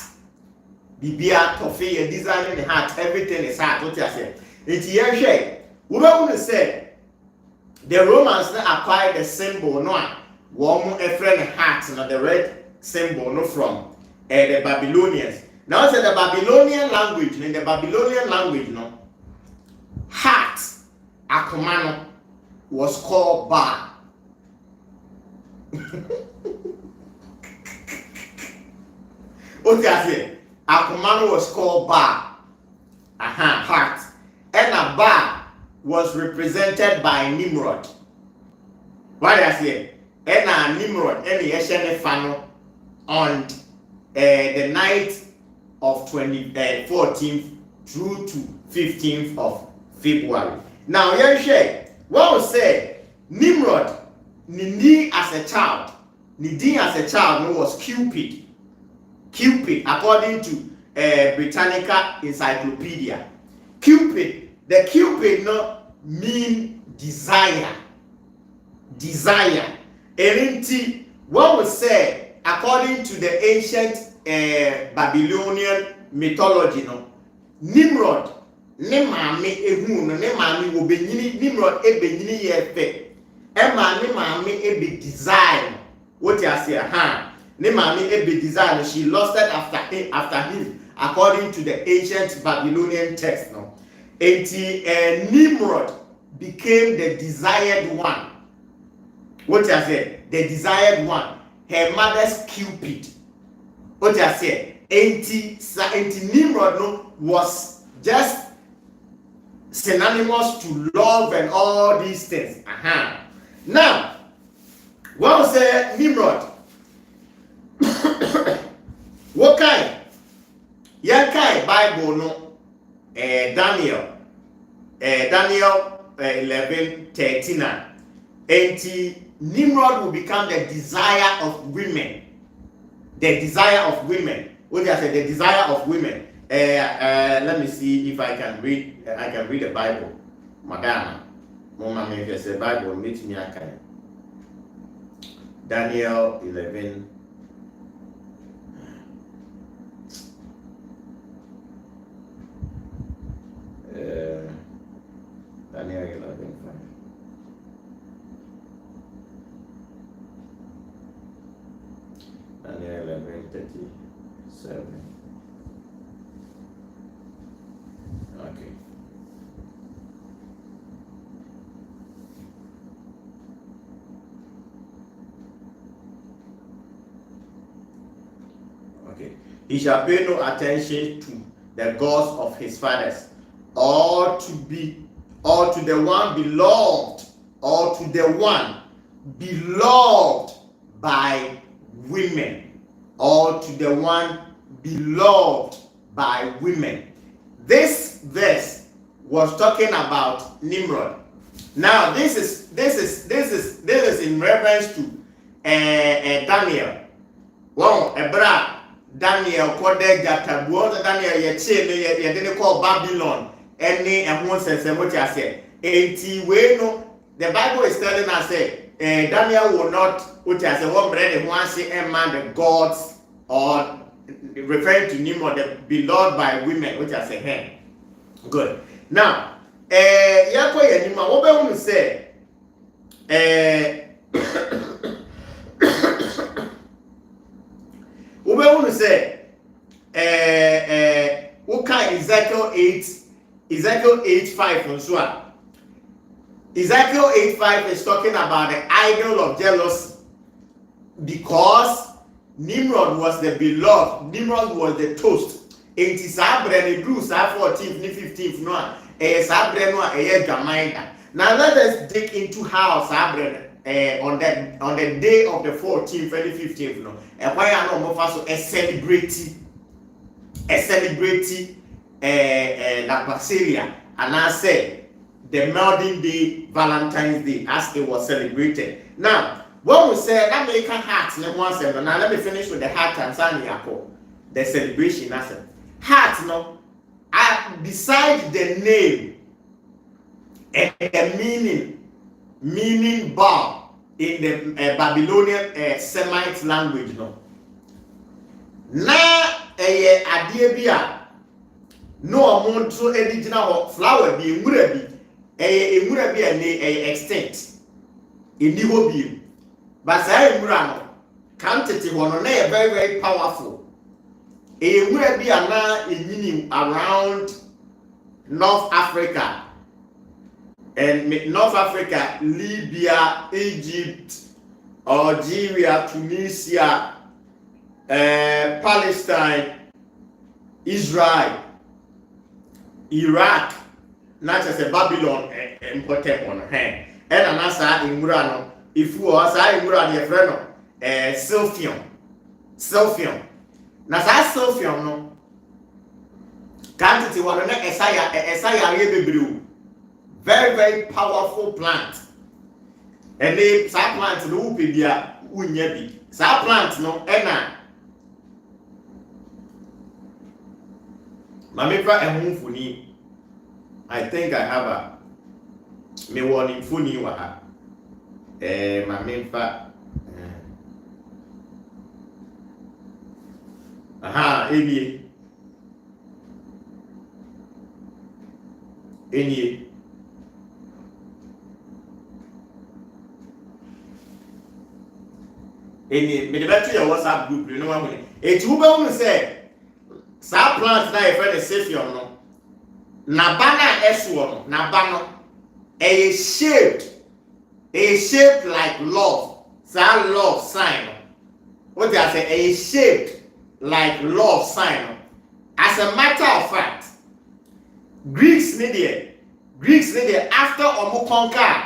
Bibia toffee design in the heart, everything is heart. What you say? It's here. We want to say the Romans acquired the symbol no one a friend heart, not the red symbol no from the Babylonians. Now say the Babylonian language, in the Babylonian language, no heart akomano was called Ba. What you say? Akomano was called Ba, heart, and a Ba was represented by Nimrod. What I say? And a Nimrod, and the Fano on the night of 14th through to 15th of February. Now, you say, what will say Nimrod, Nindi as a child, was Cupid. Cupid, according to Britannica Encyclopedia. The Cupid no mean desire. And what was said, according to the ancient Babylonian mythology, no, Nimrod, Nimrod ebenyini yefe. Nimami ebe desire. What you say, Nimami ebe desire. She lusted after him, according to the ancient Babylonian text. No, Nimrod became the desired one. What you say? The desired one. Her mother's Cupid. What you say? Nimrod no was just synonymous to love and all these things. Now, what was Nimrod? What kind? Bible no Daniel 11:39. Nimrod will become the desire of women. The desire of women. What did I say? The desire of women. Let me see if I can read. I can read the Bible. Madonna. Mama, if you say Bible, meet me. I can. Daniel 11. Daniel 11:5. Daniel 11:37. Okay. Okay. He shall pay no attention to the gods of his fathers, or to the one beloved, or to the one beloved by women, or to the one beloved by women. This verse was talking about Nimrod. Now this is in reference to Daniel. Wow, Ebra Daniel kode gatabuo Daniel ye de call Babylon any ehun sese mo ti ase. Enti we no, the Bible is telling us Daniel will not what I say one bread one say man the gods, or referring to Nimrod, the beloved by women, which I say hey. Good. Now yako ye nima wo be unu say we want to say, what kind Ezekiel 8:5 and so on. Ezekiel 8:5 is talking about the idol of jealousy, because Nimrod was the beloved, Nimrod was the toast. It is Abraham Bruce 14th, 15th, no, now let us dig into how Abraham on the day of the 14th, 15th, no, and why I know more a celebrity La Basilia, and I say the modern day Valentine's Day as it was celebrated. Now, when we say American hearts, now let me finish with the heart and Sanyako, the celebration as a heart, no, beside the name and the meaning bar in the Babylonian Semite language, no. Na adiebia no amount so original flower be murabi extinct in the be, but say murano quantity one na very very powerful. Murabi na in around North Africa. And North Africa, Libya, Egypt, Algeria, Tunisia, Palestine, Israel, Iraq, not just a Babylon important on hand. And another in Murano, if you are saying Murano, friend, Sylphium. Now that Sylphium, no, quantity one na Esaya Rebebru. Very, very powerful plant. And they sa plant no upedia unyebi. Sa plant no ena. Mamefra ehunfuni. I think I have a me warning funi wa ha. Mamefra. Aha, eni. Any me debate your WhatsApp group, you know what I mean? It will be say, sa plant na e friend Sylphium no. Na bana esuo no, na bano a shaped like love. Sa love sign. What they say a shaped like love sign. As a matter of fact, Greeks need it after Omo conquer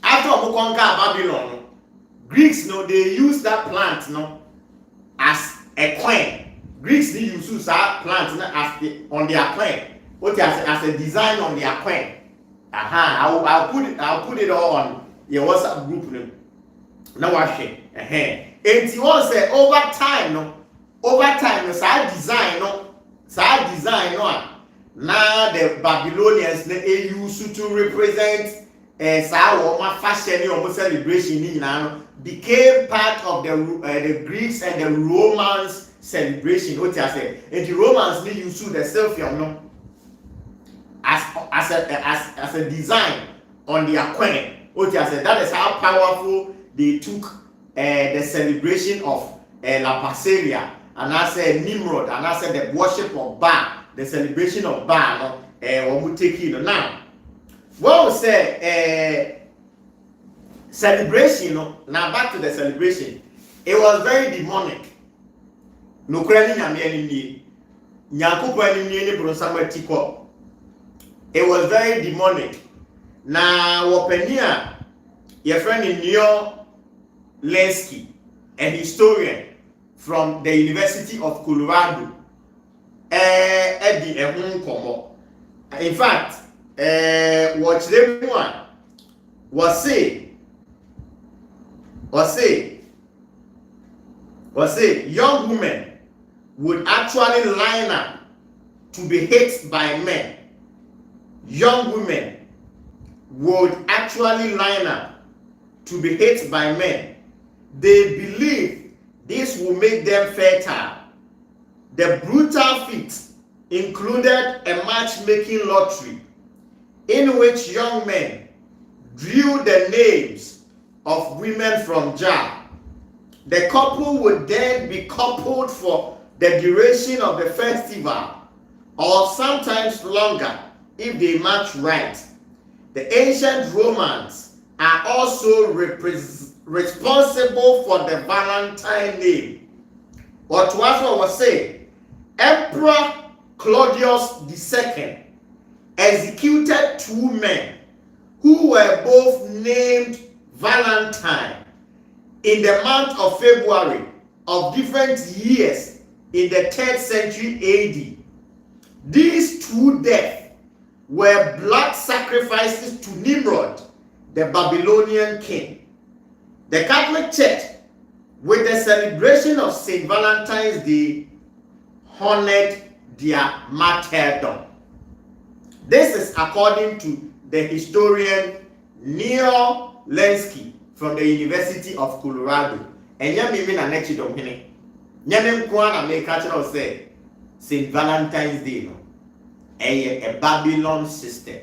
Babylon. Greeks, no, they use that plant, no, as a coin. Greeks, they use that plant as on their coin. What as a design on their coin. I'll put it all on your WhatsApp group. Now watch it. And you want to say over time, no, side design, no. Now the Babylonians they used to represent fashion or celebration became part of the Greeks and the Romans celebration. What I say? And the Romans they used the Sylphium no as a design on their coin. What I say? That is how powerful they took the celebration of Lupercalia, and I say Nimrod, and I say the worship of Baal, the celebration of Baal, we take it now. What we say, celebration, now back to the celebration, it was very demonic. No credit, I'm any it was very demonic. Now, Wopenia, your friend in Neo Lensky, a historian from the University of Colorado, Eddie Komo. In fact, what them one was say, young women would actually line up to be hit by men. Young women would actually line up to be hit by men. They believe this will make them fertile. The brutal feat included a matchmaking lottery in which young men drew the names of women from jar. The couple would then be coupled for the duration of the festival, or sometimes longer if they match right. The ancient Romans are also responsible for the Valentine name. What was saying, Emperor Claudius II executed two men who were both named Valentine in the month of February of different years in the 3rd century AD. These two deaths were blood sacrifices to Nimrod, the Babylonian king. The Catholic Church, with the celebration of St. Valentine's Day, honored their martyrdom. This is according to the historian Neil Lensky from the University of Colorado. And yami na nechi domhine. Nyame nkwana me catch us say St. Valentine's Day no. A Babylon system.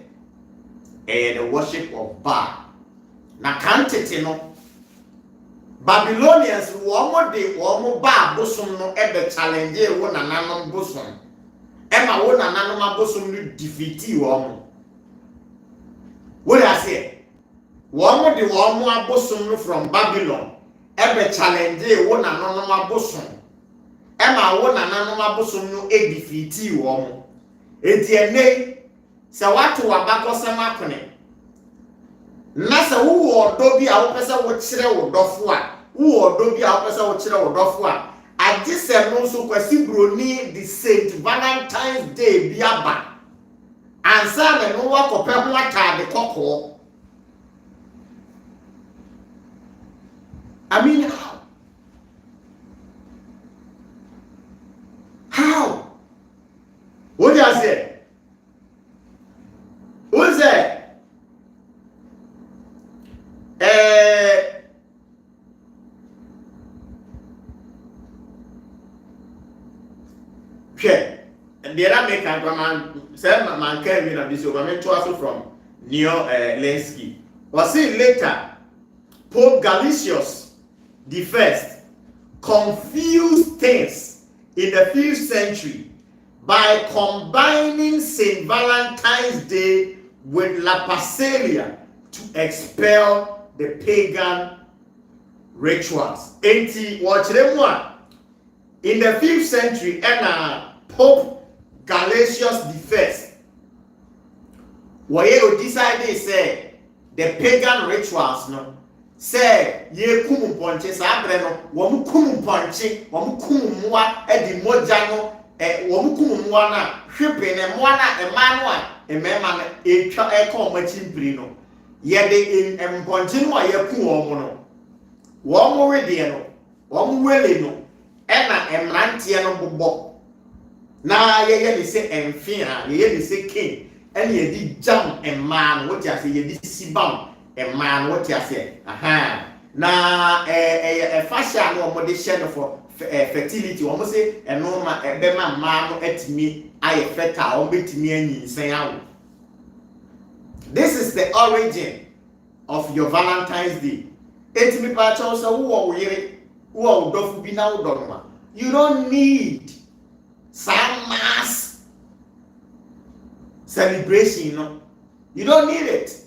The worship of Baal. Na kantete no. Babylonians womo Baal bosom no ebe challenge wo nananom bosom. Ema wo nananom bosom no defeat womo. What I say? Womo de womo abosom from Babylon ebe challenge wo nananom abosom. Ema wo nananom abosom no e defeat womo. Enti ene se watu wabakosam akone na se wo odo bi a wo pese wo kire wo dofo a wo odo bi a wo pese wo kire wo dofo a agise no so kwasi broni the St. Valentine's Day bi aba ansa me no wakope ho atade kokko. I mean, how? What do I say? Who's that? Okay. And the other make a man, say man came in this over from Neo Lensky. Was it later? Pope Galicius I confused things in the 5th century by combining St. Valentine's Day with Lupercalia to expel the pagan rituals. In the 5th century, Pope Galicius I decided say the pagan rituals no say ye kum ponche sa abre no wo kum ponche wo kum moa e di moja no wo kum moa na hwepe ne moa na ema no a emema na etwa e ka omachimpiri no ye de ponche no a ye ku wo mo no wo mo we de no wo mo wele no e na emrantie no bobbo na ye ni se emfi a ye ni se king ene ye di jam ema no what ya say ye di sibam a man what you say na fashion no mo de share for fertility wo mo say no ma be ma no etimi aye fertile wo betimi anyinsen awo. This is the origin of your Valentine's Day. Etimi pa cho so wo yire Wow, dofu bi na udonma. You don't need some mass celebration, no. You don't need it.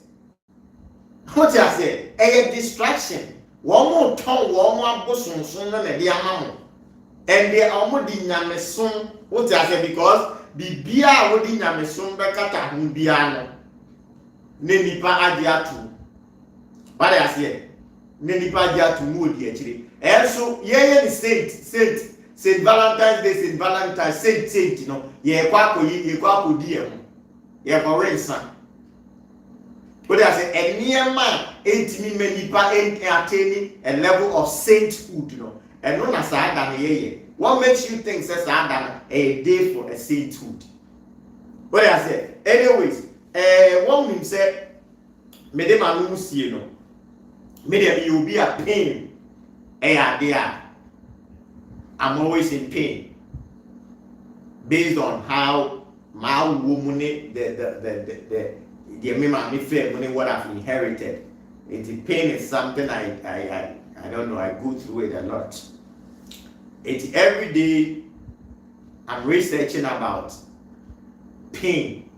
What I say? A distraction. One more tongue, one more bosom, soon and the amount. And they are more than Yameson. What I say? Because the beer would in Yameson Becata who be an Nenipa Adiatu. What I say? Nenipa Adiatu mood actually. And so, yeah, Saint Valentine's Day, Saint Valentine's, Saint, you know, ye quaco dear, ye for son. But I say, a near man ain't me many ain't attaining a level of sainthood, you know, and no as I done ye. What makes you think says I done a day for a sainthood? What I say, anyways, one him said, Madame Alus, you know, Madame, you will be a pain, dear. I'm always in pain based on how my woman the money what I've inherited. The pain is something I don't know, I go through it a lot. It's every day I'm researching about pain.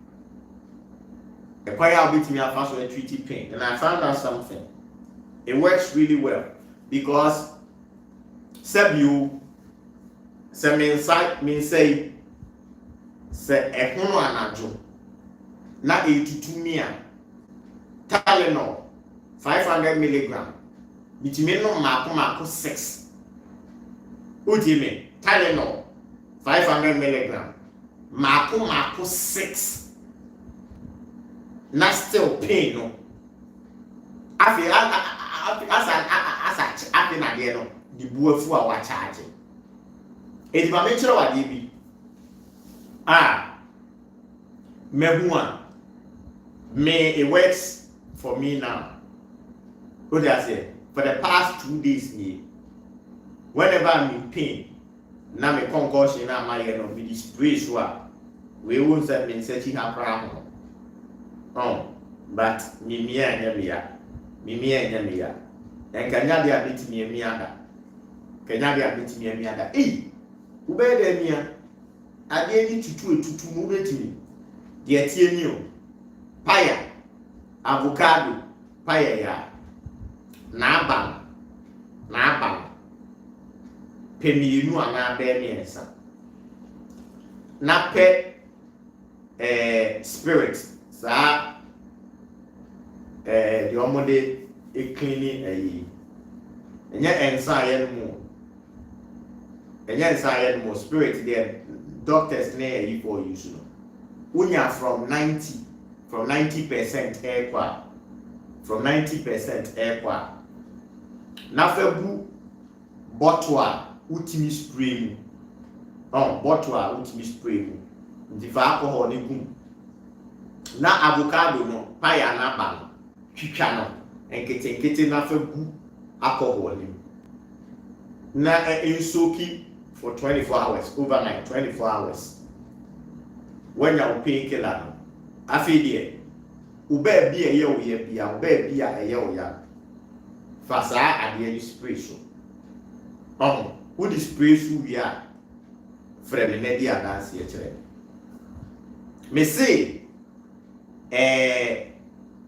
The choir beat me up with treaty pain, and I found out something. It works really well because you means say a hono anajo na 82 mia Tylenol 500 milligram bitime no mako 6 utime Tylenol 500 milligram mako 6 na still pain no afi asa na de no di buafu a wa charge edi ma menchero wa de bi mehuan me it works for me now. What do I say? For the past 2 days here, whenever I'm in pain, now me concussion now my no be spray so we won't say me searching a problem. But me and ya. And kanya dia bit me mianda. Kanya dia bit me mianda. Ube de mia. Ade ni tutu mu betimi. De tie ni o. Paya. Avocado. Paya ya. Na aba. Pemienu ana be miensa. Na pe spirit. Sa the omode e cleaning ayi. Enya ensa ye mo spirit there doctors near you for you so unya from 90% air kwa from 90% air kwa na febu bottle ultimate spray bottle ultimate spray ndi fa alcohol ni gum na avocado no paya na ba twitwa no enkete na febu alcohol ni na insoki for 24 hours, overnight, 24 hours. When you're paying killer, I feel there. Ube be a year, ube be a year. Fasa at the end spray so. Who display who we are from the media dance here. Me say,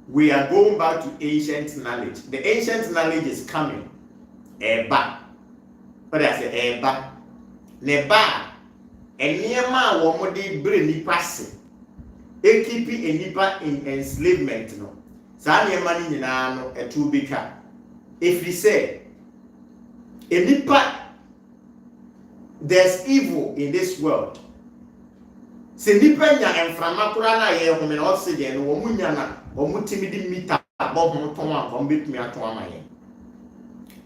we are going back to ancient knowledge. The ancient knowledge is coming. Back. But I say, back. Neba eniyama wo mode bre nipa se ekipi enipa in enslavement no sa niyama ni nyina no etu bika efri say enipa there's evil in this world se nipa nya enframa kura na ye home na oxygen no wo munya na wo mutimi di mita bo ho ton an ko betumi aton amaye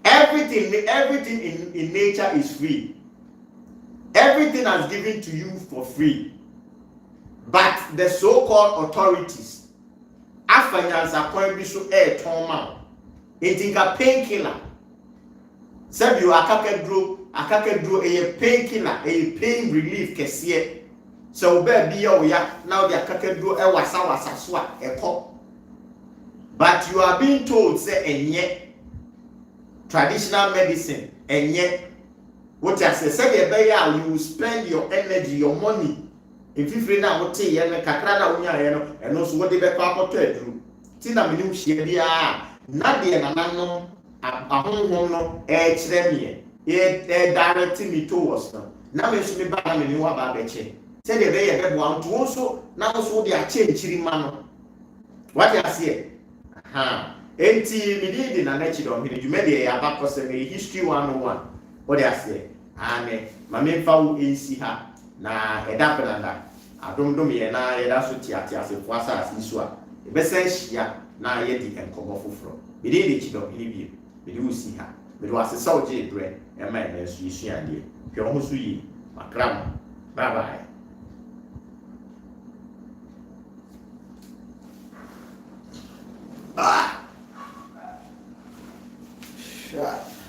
everything in nature is free. Everything is given to you for free. But the so-called authorities, afanyans are going to be air trauma. It is a painkiller. Said you are draw a painkiller, a pain relief kesiye. So baby ya now they are draw a wasa a cop. But you are being told say and yet traditional medicine enye what I say you will spend your energy, your money. If you feel now what tea and kakrana unya and also what they be papo tina minim hie bia na de na nanom ahonhom no kyerɛ me direct me towards no na me so me ba na me ni wa ba beche se de be ye be bo anto so na so de ache nchiri ma no what you say enti me di na chi do me dwuma de ya ba kose me history 101 what you say ane ma me fa wo ensi ha na eda penanda adomdom ye na ye da so tiatia se fo asase so a ebesen hia na ye di enkomo foforo me di chi do ni bi me di usi ha me do asesa oje bre e ma na su isu ade hwe ho so yi makram bye bye. Shut